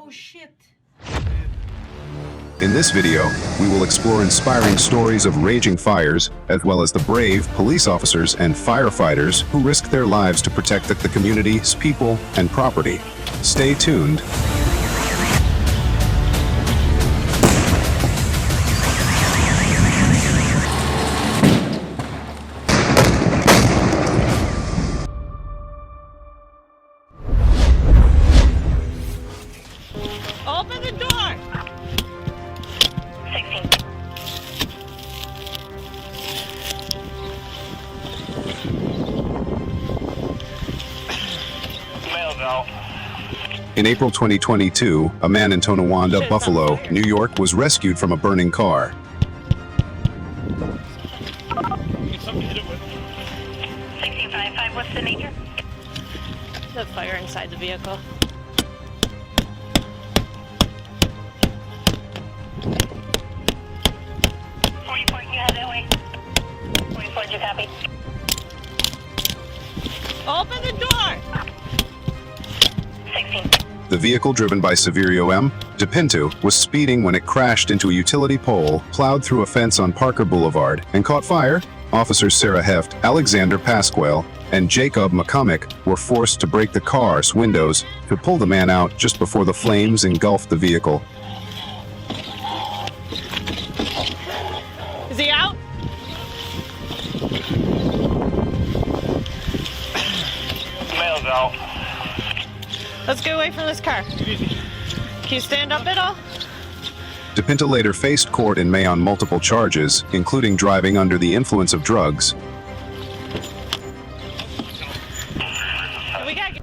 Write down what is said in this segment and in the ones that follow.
Oh shit. In this video, we will explore inspiring stories of raging fires, as well as the brave police officers and firefighters who risk their lives to protect the community's people and property. Stay tuned. Open the door! 16. Mail's out. In April 2022, a man in Tonawanda, Buffalo, New York, was rescued from a burning car. Something hit it with. 1655, what's the nature? The fire inside the vehicle. You have that way. 44, did you copy? Open the door! 16. The vehicle, driven by Severio M. DePinto, was speeding when it crashed into a utility pole, plowed through a fence on Parker Boulevard, and caught fire. Officers Sarah Heft, Alexander Pasquale, and Jacob McCormick were forced to break the car's windows to pull the man out just before the flames engulfed the vehicle. Is he out? Mail's out. Let's get away from this car. Can you stand up at all? DePinto later faced court in May on multiple charges, including driving under the influence of drugs. We gotta get...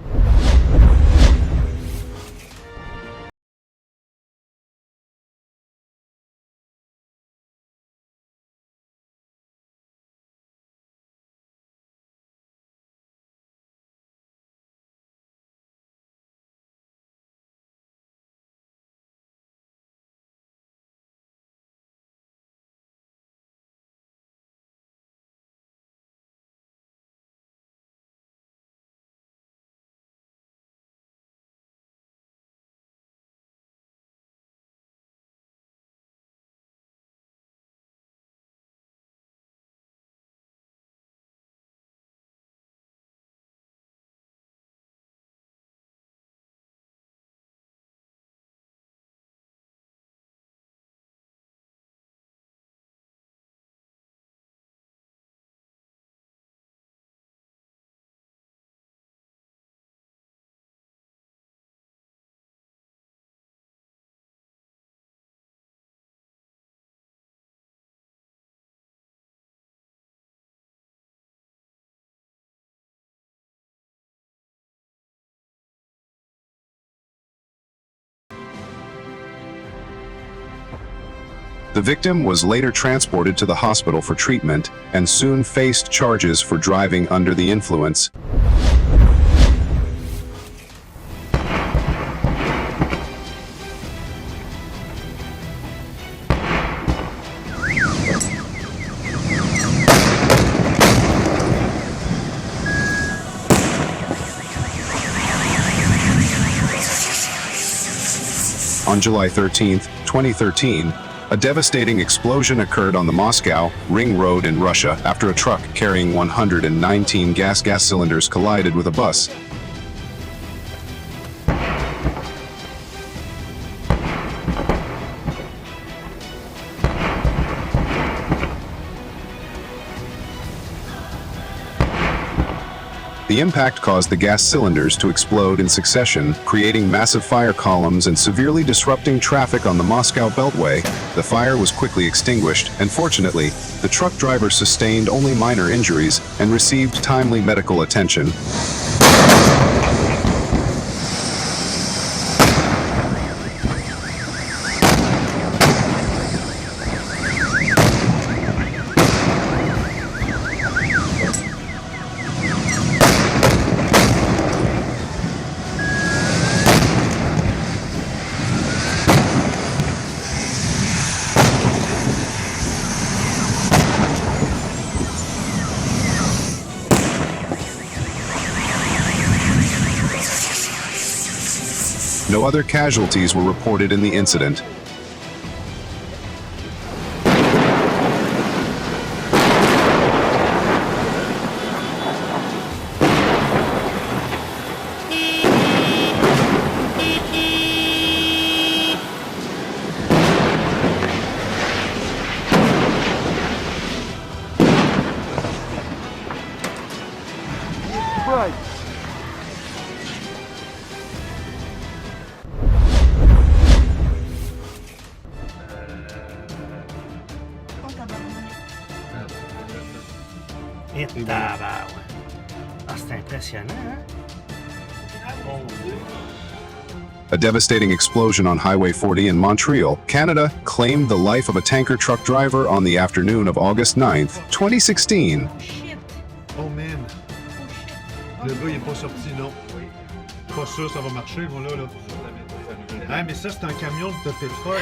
The victim was later transported to the hospital for treatment and soon faced charges for driving under the influence. On July 13, 2013, a devastating explosion occurred on the Moscow Ring Road in Russia after a truck carrying 119 gas cylinders collided with a bus. The impact caused the gas cylinders to explode in succession, creating massive fire columns and severely disrupting traffic on the Moscow Beltway. The fire was quickly extinguished, and fortunately, the truck driver sustained only minor injuries and received timely medical attention. no other casualties were reported in the incident. Et tabarouette. Ah, c'est impressionnant, hein? A devastating explosion on Highway 40 in Montreal, Canada, claimed the life of a tanker truck driver on the afternoon of August 9th, 2016. Oh man! Le gars, il est pas sorti, non. Pas sûr, ça va marcher, moi, là. Ah, mais ça, c'est un camion de pétrole.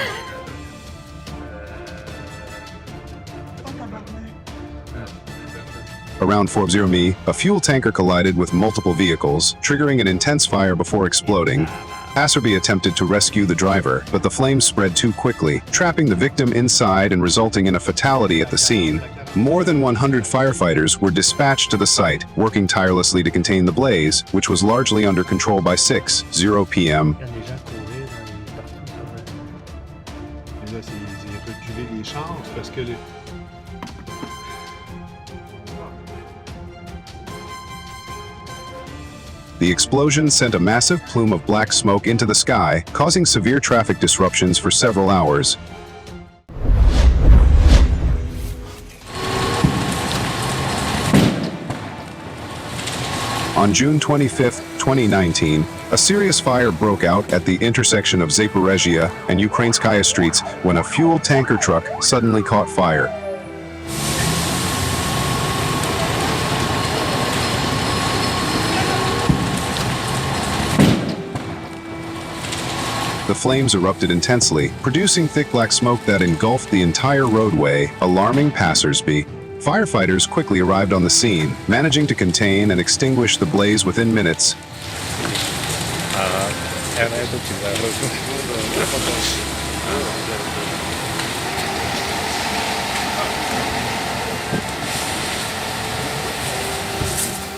Around 40 a fuel tanker collided with multiple vehicles, triggering an intense fire before exploding. Passerby attempted to rescue the driver, but the flames spread too quickly, trapping the victim inside and resulting in a fatality at the scene. More than 100 firefighters were dispatched to the site, working tirelessly to contain the blaze, which was largely under control by 6:00 p.m. Il y a des gens courir partout sur le... Mais là, c'est reculer les chances parce que les... The explosion sent a massive plume of black smoke into the sky, causing severe traffic disruptions for several hours. On June 25, 2019, a serious fire broke out at the intersection of Zaporizhia and Ukrainskaya streets when a fuel tanker truck suddenly caught fire. The flames erupted intensely, producing thick black smoke that engulfed the entire roadway, alarming passersby. Firefighters quickly arrived on the scene, managing to contain and extinguish the blaze within minutes.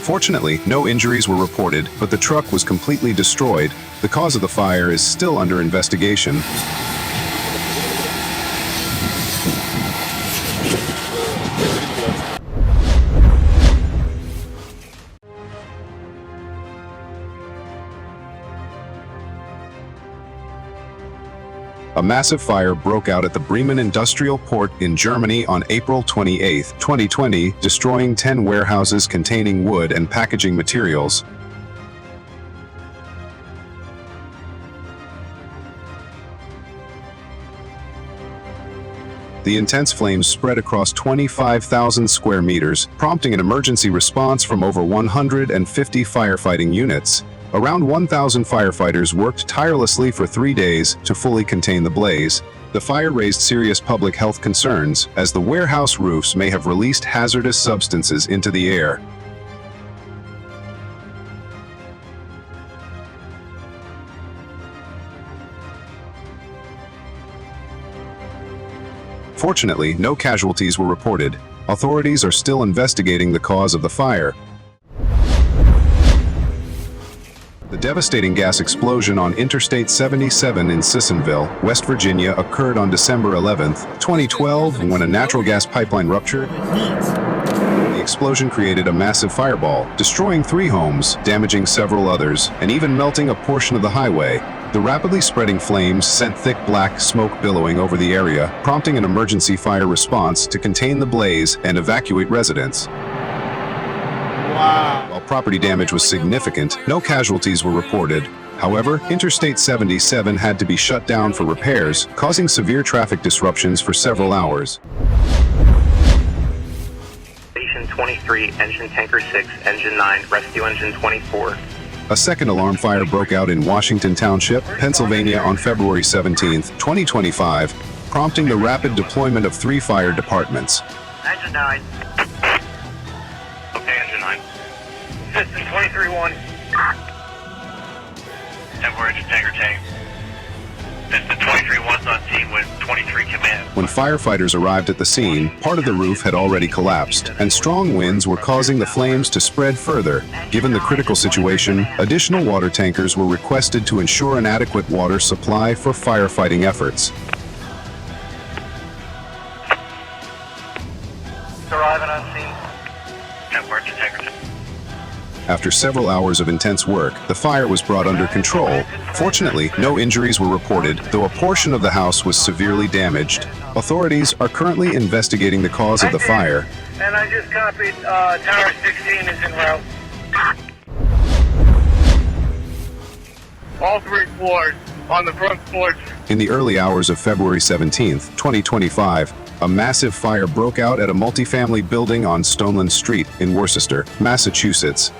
Fortunately, no injuries were reported, but the truck was completely destroyed. The cause of the fire is still under investigation. A massive fire broke out at the Bremen Industrial Port in Germany on April 28, 2020, destroying 10 warehouses containing wood and packaging materials. The intense flames spread across 25,000 square meters, prompting an emergency response from over 150 firefighting units. Around 1,000 firefighters worked tirelessly for 3 days to fully contain the blaze. The fire raised serious public health concerns, as the warehouse roofs may have released hazardous substances into the air. Fortunately, no casualties were reported. Authorities are still investigating the cause of the fire. The devastating gas explosion on Interstate 77 in Sissonville, West Virginia occurred on December 11, 2012, when a natural gas pipeline ruptured. The explosion created a massive fireball, destroying 3 homes, damaging several others, and even melting a portion of the highway. The rapidly spreading flames sent thick black smoke billowing over the area, prompting an emergency fire response to contain the blaze and evacuate residents. While property damage was significant, no casualties were reported. However, Interstate 77 had to be shut down for repairs, causing severe traffic disruptions for several hours. Station 23, engine tanker 6, engine 9, rescue engine 24. A second alarm fire broke out in Washington Township, Pennsylvania on February 17, 2025, prompting the rapid deployment of 3 fire departments. Engine 9. Okay, engine 9. Piston 23-1. 10-4 engine tanker tank. Piston 23 once on scene with 23 command. When firefighters arrived at the scene, part of the roof had already collapsed, and strong winds were causing the flames to spread further. Given the critical situation, additional water tankers were requested to ensure an adequate water supply for firefighting efforts. Arriving on scene. 10-4 engine tanker tank. After several hours of intense work, the fire was brought under control. Fortunately, no injuries were reported, though a portion of the house was severely damaged. Authorities are currently investigating the cause of the fire. And I just copied, Tower 16 is en route. All 3 floors on the front porch. In the early hours of February 17th, 2025, a massive fire broke out at a multifamily building on Stoneland Street in Worcester, Massachusetts.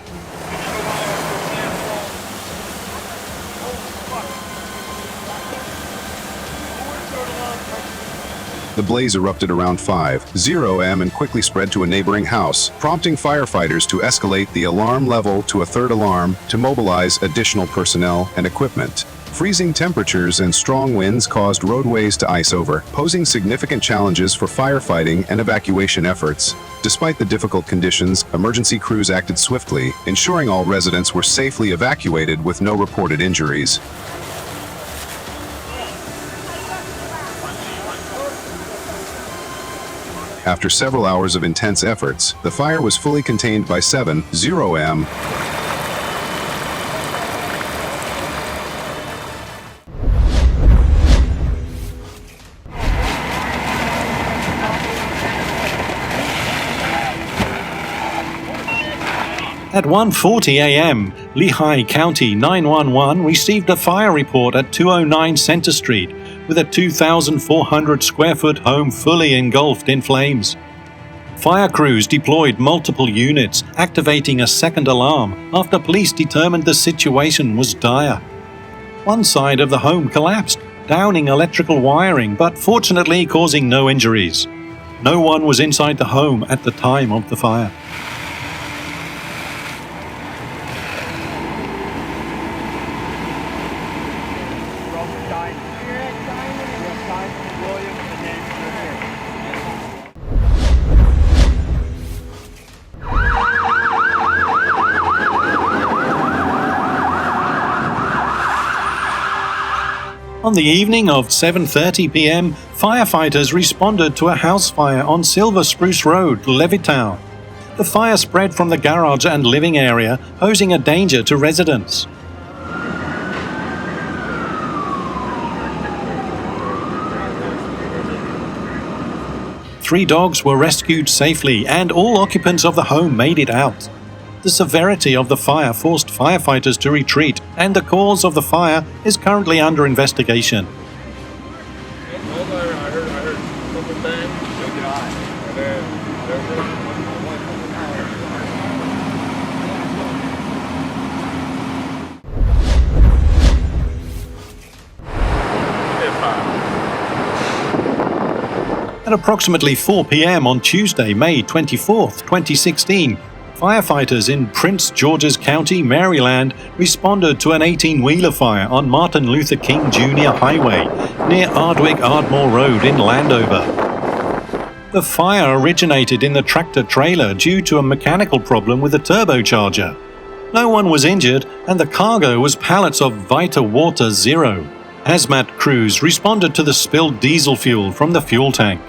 The blaze erupted around 5:00 am and quickly spread to a neighboring house, prompting firefighters to escalate the alarm level to a 3rd alarm to mobilize additional personnel and equipment. Freezing temperatures and strong winds caused roadways to ice over, posing significant challenges for firefighting and evacuation efforts. Despite the difficult conditions, emergency crews acted swiftly, ensuring all residents were safely evacuated with no reported injuries. After several hours of intense efforts, the fire was fully contained by 7:00 am. At 1:40 a.m., Lehigh County 911 received a fire report at 209 Center Street with a 2,400 square foot home fully engulfed in flames. Fire crews deployed multiple units, activating a 2nd alarm after police determined the situation was dire. One side of the home collapsed, downing electrical wiring but fortunately causing no injuries. No one was inside the home at the time of the fire. On the evening of 7:30 p.m., firefighters responded to a house fire on Silver Spruce Road, Levittown. The fire spread from the garage and living area, posing a danger to residents. Three dogs were rescued safely, and all occupants of the home made it out. The severity of the fire forced firefighters to retreat, and the cause of the fire is currently under investigation. At approximately 4 p.m. on Tuesday, May 24th, 2016, firefighters in Prince George's County, Maryland, responded to an 18-wheeler fire on Martin Luther King Jr. Highway near Ardwick-Ardmore Road in Landover. The fire originated in the tractor-trailer due to a mechanical problem with the turbocharger. No one was injured, and the cargo was pallets of Vita Water Zero. Hazmat crews responded to the spilled diesel fuel from the fuel tank.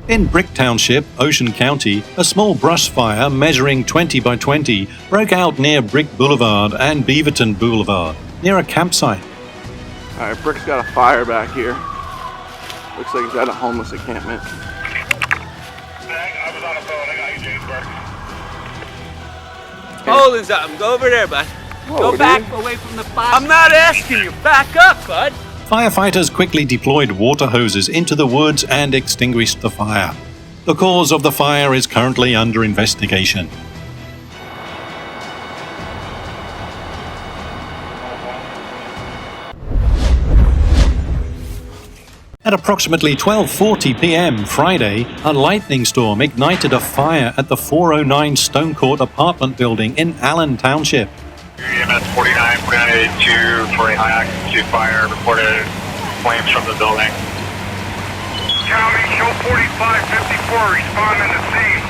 In Brick Township, Ocean County, a small brush fire measuring 20 by 20 broke out near Brick Boulevard and Beaverton Boulevard, near a campsite. Alright, Brick's got a fire back here. Looks like he's at a homeless encampment. I was on the phone. I got you, Jamesburg. Holding something. Go over there, bud. Whoa, Go dude. back away from the fire. I'm not asking you. Back up, bud. Firefighters quickly deployed water hoses into the woods and extinguished the fire. The cause of the fire is currently under investigation. At approximately 12:40 p.m. Friday, a lightning storm ignited a fire at the 409 Stone Court apartment building in Allen Township. EMS 49, 4982 for a high occupancy fire, reported flames from the building. County, show 4554, responding to scene.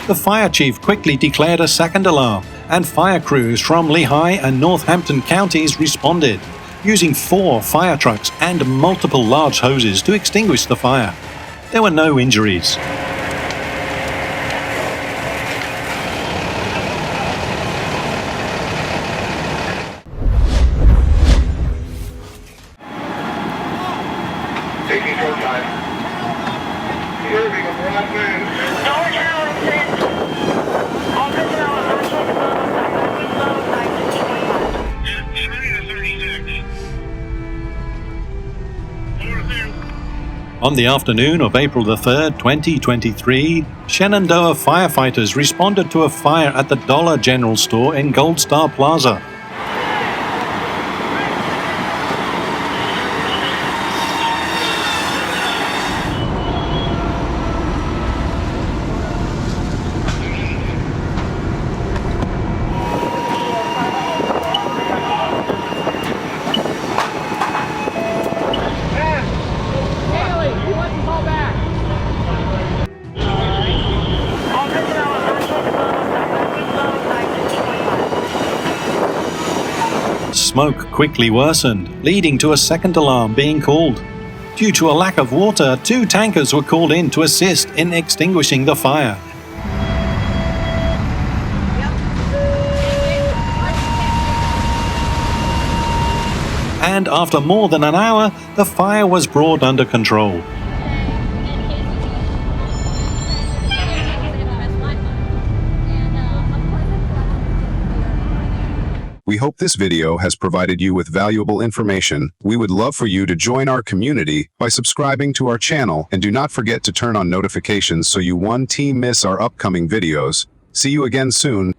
The fire chief quickly declared a second alarm, and fire crews from Lehigh and Northampton counties responded, using 4 fire trucks and multiple large hoses to extinguish the fire. There were no injuries. Taking your time. Serving a broad man. On the afternoon of April the 3rd, 2023, Shenandoah firefighters responded to a fire at the Dollar General store in Gold Star Plaza. Smoke quickly worsened, leading to a second alarm being called. Due to a lack of water, 2 tankers were called in to assist in extinguishing the fire. And after more than an hour, the fire was brought under control. We hope this video has provided you with valuable information. We would love for you to join our community by subscribing to our channel, and do not forget to turn on notifications so you won't miss our upcoming videos. See you again soon.